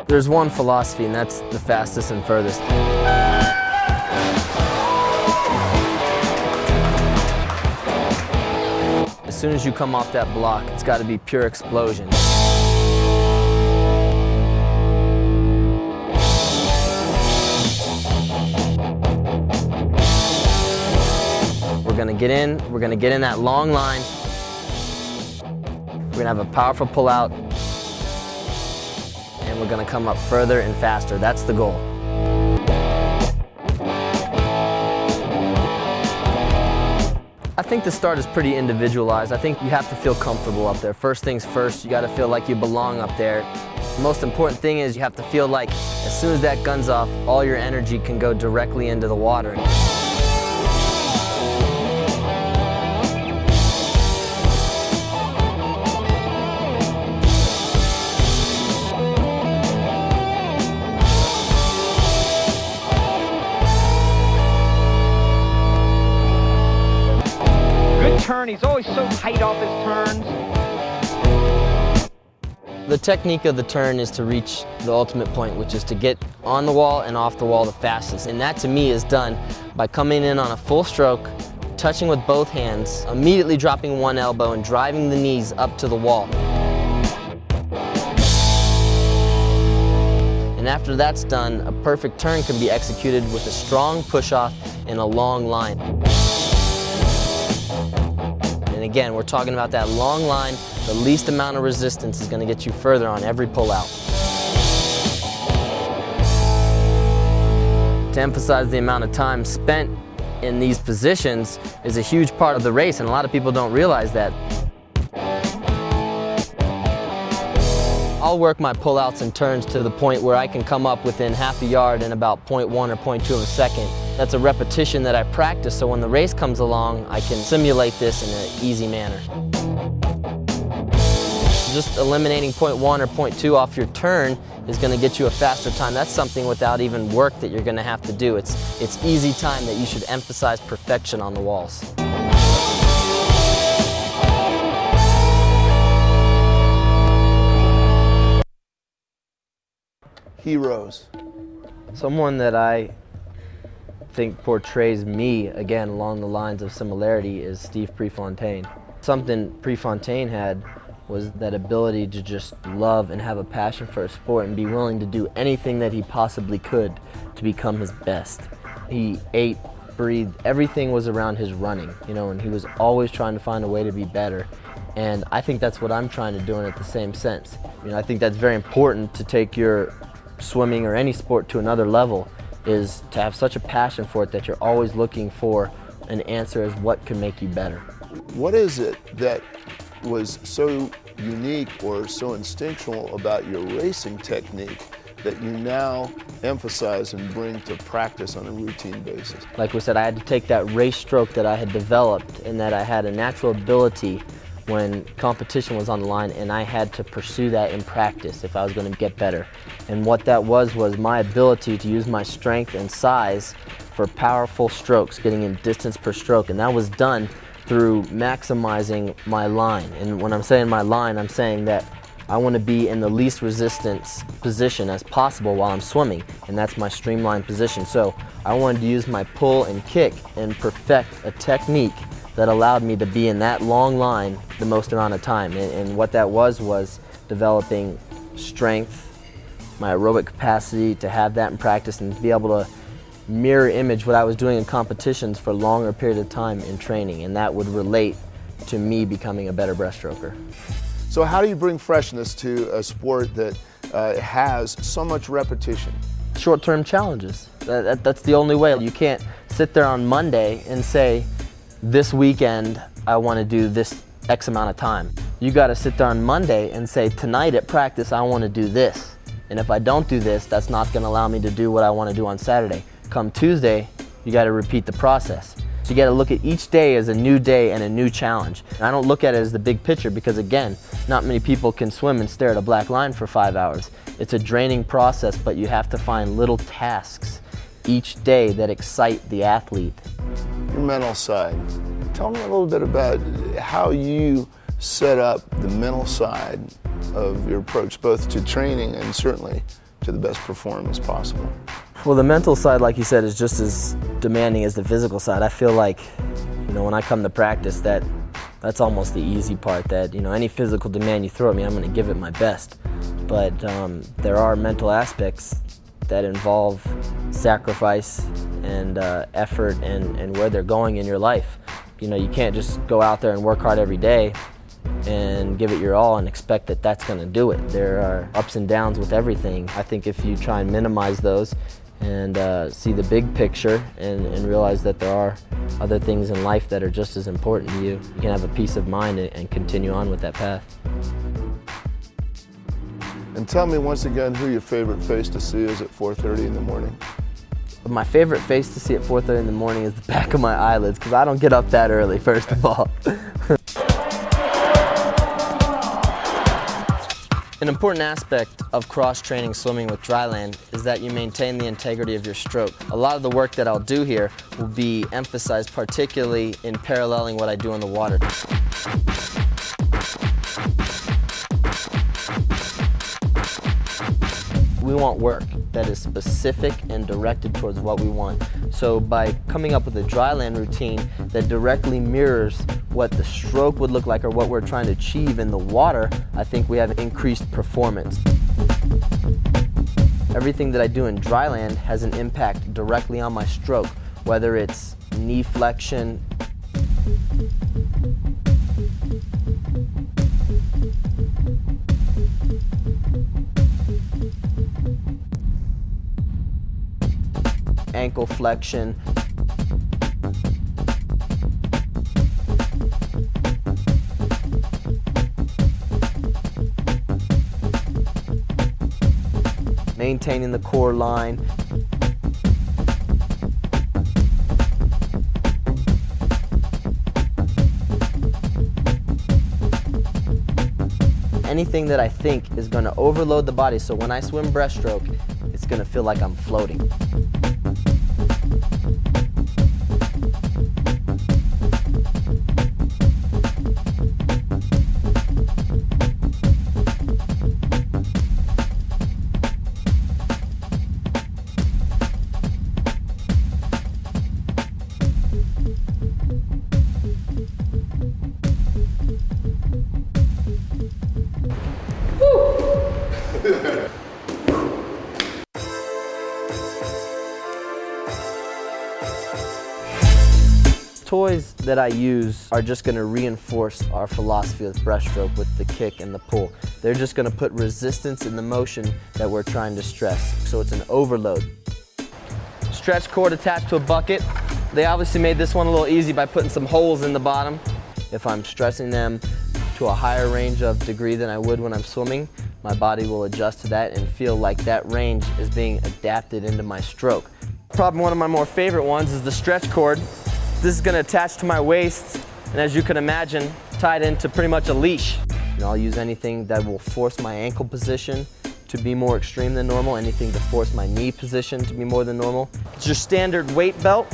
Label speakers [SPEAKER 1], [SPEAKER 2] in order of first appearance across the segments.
[SPEAKER 1] There's one philosophy, and that's the fastest and furthest. As soon as you come off that block, it's got to be pure explosion. We're going to get in that long line. We're going to have a powerful pull out, and we're going to come up further and faster. That's the goal. I think the start is pretty individualized. I think you have to feel comfortable up there. First things first, you got to feel like you belong up there. The most important thing is you have to feel like as soon as that gun's off, all your energy can go directly into the water.
[SPEAKER 2] Turn. He's always so tight off his turns.
[SPEAKER 1] The technique of the turn is to reach the ultimate point, which is to get on the wall and off the wall the fastest. And that to me is done by coming in on a full stroke, touching with both hands, immediately dropping one elbow and driving the knees up to the wall. And after that's done, a perfect turn can be executed with a strong push-off and a long line. And again, we're talking about that long line. The least amount of resistance is going to get you further on every pull-out. To emphasize the amount of time spent in these positions is a huge part of the race, and a lot of people don't realize that. I'll work my pull-outs and turns to the point where I can come up within half a yard in about 0.1 or 0.2 of a second. That's a repetition that I practice, so when the race comes along, I can simulate this in an easy manner. Just eliminating 0.1 or 0.2 off your turn is going to get you a faster time. That's something without even work that you're going to have to do. It's easy time that you should emphasize perfection on the walls.
[SPEAKER 3] Heroes.
[SPEAKER 1] Someone that I think portrays me, again, along the lines of similarity, is Steve Prefontaine. Something Prefontaine had was that ability to just love and have a passion for a sport and be willing to do anything that he possibly could to become his best. He ate, breathed, everything was around his running, you know, and he was always trying to find a way to be better. And I think that's what I'm trying to do in it the same sense. You know, I think that's very important to take your swimming or any sport to another level, is to have such a passion for it that you're always looking for an answer as what can make you better.
[SPEAKER 3] What is it that was so unique or so instinctual about your racing technique that you now emphasize and bring to practice on a routine basis?
[SPEAKER 1] Like we said, I had to take that race stroke that I had developed and that I had a natural ability when competition was on the line, and I had to pursue that in practice if I was going to get better. And what that was my ability to use my strength and size for powerful strokes, getting in distance per stroke, and that was done through maximizing my line. And when I'm saying my line, I'm saying that I want to be in the least resistance position as possible while I'm swimming, and that's my streamlined position. So I wanted to use my pull and kick and perfect a technique that allowed me to be in that long line the most amount of time. And what that was developing strength, my aerobic capacity to have that in practice and to be able to mirror image what I was doing in competitions for a longer period of time in training, and that would relate to me becoming a better breaststroker.
[SPEAKER 3] So how do you bring freshness to a sport that has so much repetition?
[SPEAKER 1] Short-term challenges. That's the only way. You can't sit there on Monday and say, this weekend I want to do this X amount of time. You got to sit there on Monday and say, tonight at practice I want to do this. And if I don't do this, that's not going to allow me to do what I want to do on Saturday. Come Tuesday, you got to repeat the process. So you got to look at each day as a new day and a new challenge. And I don't look at it as the big picture because, again, not many people can swim and stare at a black line for 5 hours. It's a draining process, but you have to find little tasks each day that excite the athlete.
[SPEAKER 3] Your mental side. Tell me a little bit about how you set up the mental side of your approach, both to training and certainly to the best performance possible?
[SPEAKER 1] Well, the mental side, like you said, is just as demanding as the physical side. I feel like, when I come to practice, that's almost the easy part. That, any physical demand you throw at me, I'm going to give it my best. But there are mental aspects that involve sacrifice and effort and where they're going in your life. You can't just go out there and work hard every day and give it your all and expect that that's going to do it. There are ups and downs with everything. I think if you try and minimize those and see the big picture and realize that there are other things in life that are just as important to you, you can have a peace of mind and continue on with that path.
[SPEAKER 3] And tell me once again who your favorite face to see is at 4:30 in the morning.
[SPEAKER 1] My favorite face to see at 4:30 in the morning is the back of my eyelids, because I don't get up that early, first of all. An important aspect of cross-training swimming with dryland is that you maintain the integrity of your stroke. A lot of the work that I'll do here will be emphasized particularly in paralleling what I do in the water. We want work that is specific and directed towards what we want. So by coming up with a dryland routine that directly mirrors what the stroke would look like or what we're trying to achieve in the water, I think we have increased performance. Everything that I do in dryland has an impact directly on my stroke, whether it's knee flexion, ankle flexion, maintaining the core line, anything that I think is going to overload the body, so when I swim breaststroke, it's going to feel like I'm floating. Toys that I use are just going to reinforce our philosophy with breaststroke with the kick and the pull. They're just going to put resistance in the motion that we're trying to stress, so it's an overload. Stretch cord attached to a bucket. They obviously made this one a little easy by putting some holes in the bottom. If I'm stressing them to a higher range of degree than I would when I'm swimming, my body will adjust to that and feel like that range is being adapted into my stroke. Probably one of my more favorite ones is the stretch cord. This is going to attach to my waist, and as you can imagine, tied into pretty much a leash. I'll use anything that will force my ankle position to be more extreme than normal, anything to force my knee position to be more than normal. It's your standard weight belt.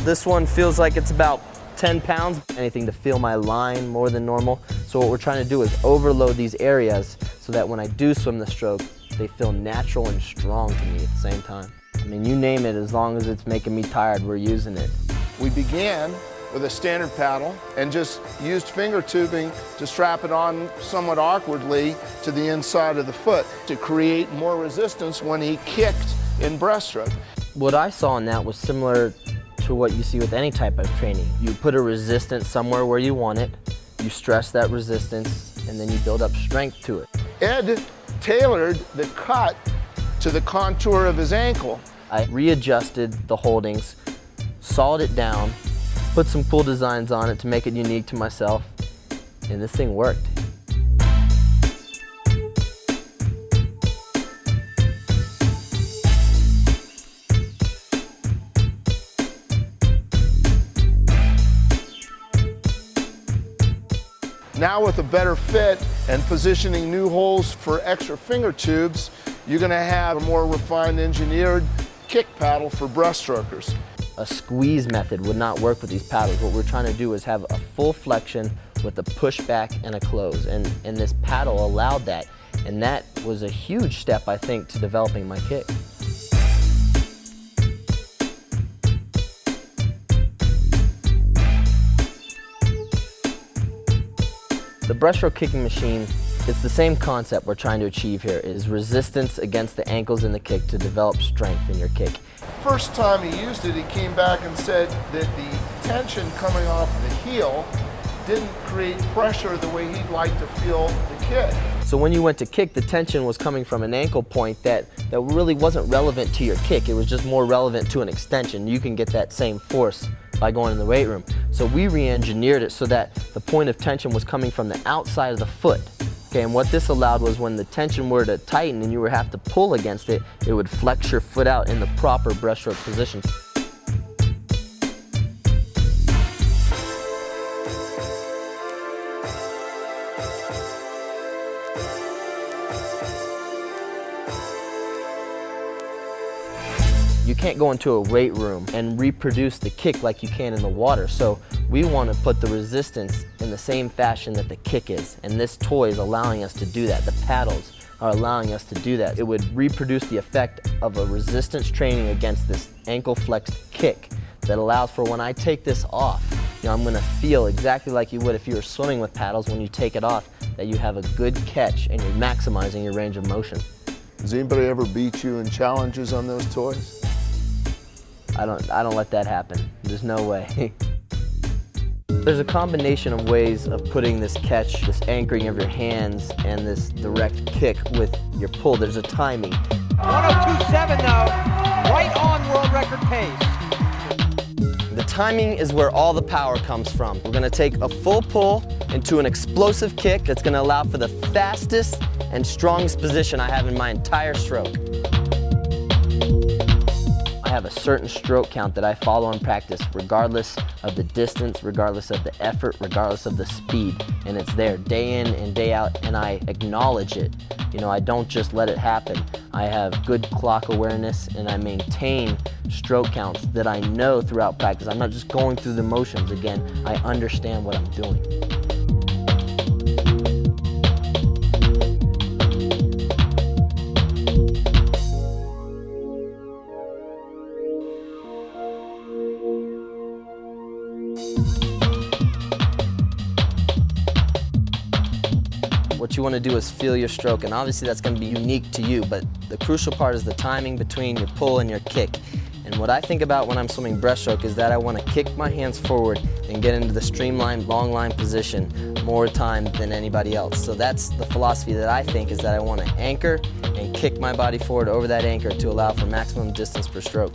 [SPEAKER 1] This one feels like it's about 10 pounds. Anything to feel my line more than normal. So what we're trying to do is overload these areas so that when I do swim the stroke, they feel natural and strong to me at the same time. I mean, you name it, as long as it's making me tired, we're using it.
[SPEAKER 3] We began with a standard paddle and just used finger tubing to strap it on somewhat awkwardly to the inside of the foot to create more resistance when he kicked in breaststroke.
[SPEAKER 1] What I saw in that was similar to what you see with any type of training. You put a resistance somewhere where you want it, you stress that resistance, and then you build up strength to it.
[SPEAKER 3] Ed tailored the cut to the contour of his ankle.
[SPEAKER 1] I readjusted the holdings, sawed it down, put some cool designs on it to make it unique to myself, and this thing worked.
[SPEAKER 3] Now with a better fit and positioning new holes for extra finger tubes, you're going to have a more refined engineered kick paddle for breaststrokers.
[SPEAKER 1] A squeeze method would not work with these paddles. What we're trying to do is have a full flexion with a push back and a close, and this paddle allowed that, and that was a huge step, I think, to developing my kick. The breaststroke kicking machine, it's the same concept we're trying to achieve here, is resistance against the ankles in the kick to develop strength in your kick.
[SPEAKER 3] First time he used it, he came back and said that the tension coming off the heel didn't create pressure the way he'd like to feel the kick.
[SPEAKER 1] So when you went to kick, the tension was coming from an ankle point that really wasn't relevant to your kick. It was just more relevant to an extension. You can get that same force by going in the weight room. So we re-engineered it so that the point of tension was coming from the outside of the foot. Okay, and what this allowed was when the tension were to tighten and you would have to pull against it, it would flex your foot out in the proper breaststroke position. You can't go into a weight room and reproduce the kick like you can in the water. So we want to put the resistance in the same fashion that the kick is. And this toy is allowing us to do that. The paddles are allowing us to do that. It would reproduce the effect of a resistance training against this ankle flexed kick that allows for when I take this off, I'm going to feel exactly like you would if you were swimming with paddles when you take it off, that you have a good catch and you're maximizing your range of motion.
[SPEAKER 3] Does anybody ever beat you in challenges on those toys?
[SPEAKER 1] I don't let that happen. There's no way. There's a combination of ways of putting this catch, this anchoring of your hands, and this direct kick with your pull. There's a timing.
[SPEAKER 2] 102.7 though, right on world record pace.
[SPEAKER 1] The timing is where all the power comes from. We're gonna take a full pull into an explosive kick that's gonna allow for the fastest and strongest position I have in my entire stroke. I have a certain stroke count that I follow in practice, regardless of the distance, regardless of the effort, regardless of the speed. And it's there day in and day out, and I acknowledge it. I don't just let it happen. I have good clock awareness, and I maintain stroke counts that I know throughout practice. I'm not just going through the motions. Again, I understand what I'm doing. What you want to do is feel your stroke, and obviously that's going to be unique to you, but the crucial part is the timing between your pull and your kick. And what I think about when I'm swimming breaststroke is that I want to kick my hands forward and get into the streamlined, long line position more time than anybody else. So that's the philosophy that I think, is that I want to anchor and kick my body forward over that anchor to allow for maximum distance per stroke.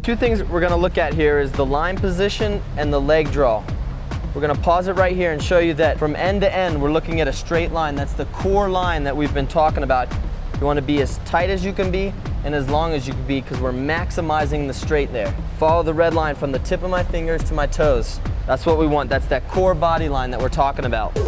[SPEAKER 1] Two things we're going to look at here is the line position and the leg draw. We're going to pause it right here and show you that from end to end we're looking at a straight line. That's the core line that we've been talking about. You want to be as tight as you can be and as long as you can be, because we're maximizing the straight there. Follow the red line from the tip of my fingers to my toes. That's what we want. That's that core body line that we're talking about.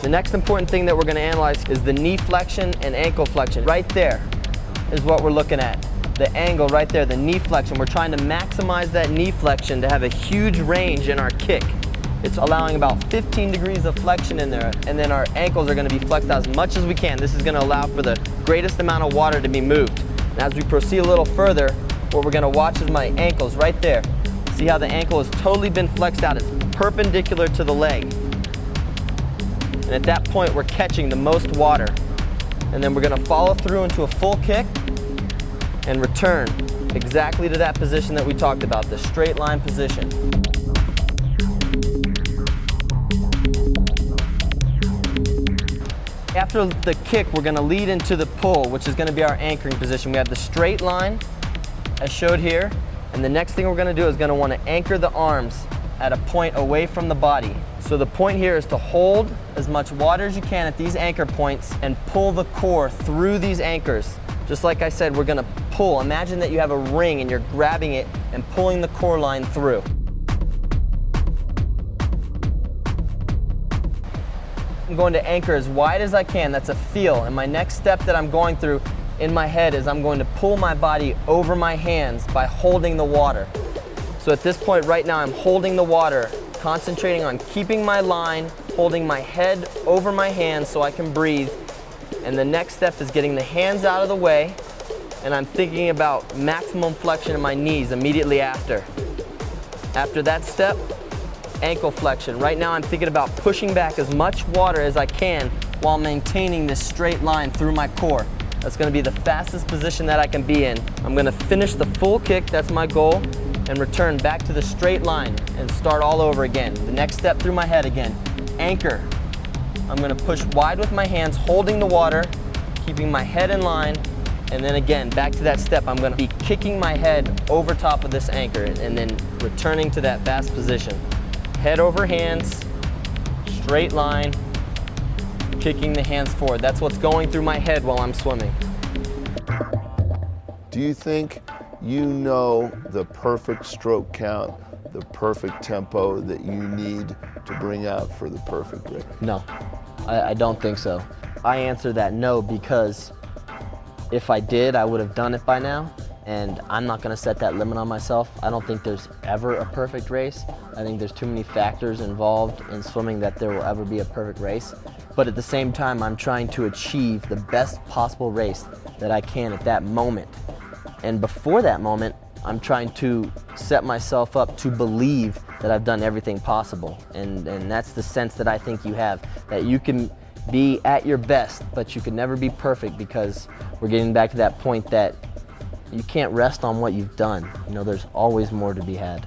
[SPEAKER 1] The next important thing that we're going to analyze is the knee flexion and ankle flexion. Right there is what we're looking at. The angle right there, the knee flexion. We're trying to maximize that knee flexion to have a huge range in our kick. It's allowing about 15 degrees of flexion in there, and then our ankles are going to be flexed out as much as we can. This is going to allow for the greatest amount of water to be moved. And as we proceed a little further, what we're going to watch is my ankles right there. See how the ankle has totally been flexed out. It's perpendicular to the leg. And at that point, we're catching the most water. And then we're going to follow through into a full kick and return exactly to that position that we talked about, the straight line position. After the kick, we're going to lead into the pull, which is going to be our anchoring position. We have the straight line, as showed here. And the next thing we're going to do is going to want to anchor the arms at a point away from the body. So the point here is to hold as much water as you can at these anchor points and pull the core through these anchors. Just like I said, we're gonna pull. Imagine that you have a ring and you're grabbing it and pulling the core line through. I'm going to anchor as wide as I can. That's a feel. And my next step that I'm going through in my head is I'm going to pull my body over my hands by holding the water. So at this point right now, I'm holding the water, concentrating on keeping my line, holding my head over my hands so I can breathe. And the next step is getting the hands out of the way, and I'm thinking about maximum flexion in my knees immediately after. After that step, ankle flexion. Right now I'm thinking about pushing back as much water as I can while maintaining this straight line through my core. That's going to be the fastest position that I can be in. I'm going to finish the full kick, that's my goal, and return back to the straight line and start all over again. The next step through my head again. Anchor. I'm going to push wide with my hands, holding the water, keeping my head in line, and then again, back to that step. I'm going to be kicking my head over top of this anchor and then returning to that fast position. Head over hands, straight line, kicking the hands forward. That's what's going through my head while I'm swimming.
[SPEAKER 3] Do you think you know the perfect stroke count, the perfect tempo that you need to bring out for the perfect race?
[SPEAKER 1] No, I don't think so. I answer that no because if I did, I would have done it by now. And I'm not going to set that limit on myself. I don't think there's ever a perfect race. I think there's too many factors involved in swimming that there will ever be a perfect race. But at the same time, I'm trying to achieve the best possible race that I can at that moment. And before that moment, I'm trying to set myself up to believe that I've done everything possible. And that's the sense that I think you have, that you can be at your best, but you can never be perfect, because we're getting back to that point that you can't rest on what you've done. You know, there's always more to be had.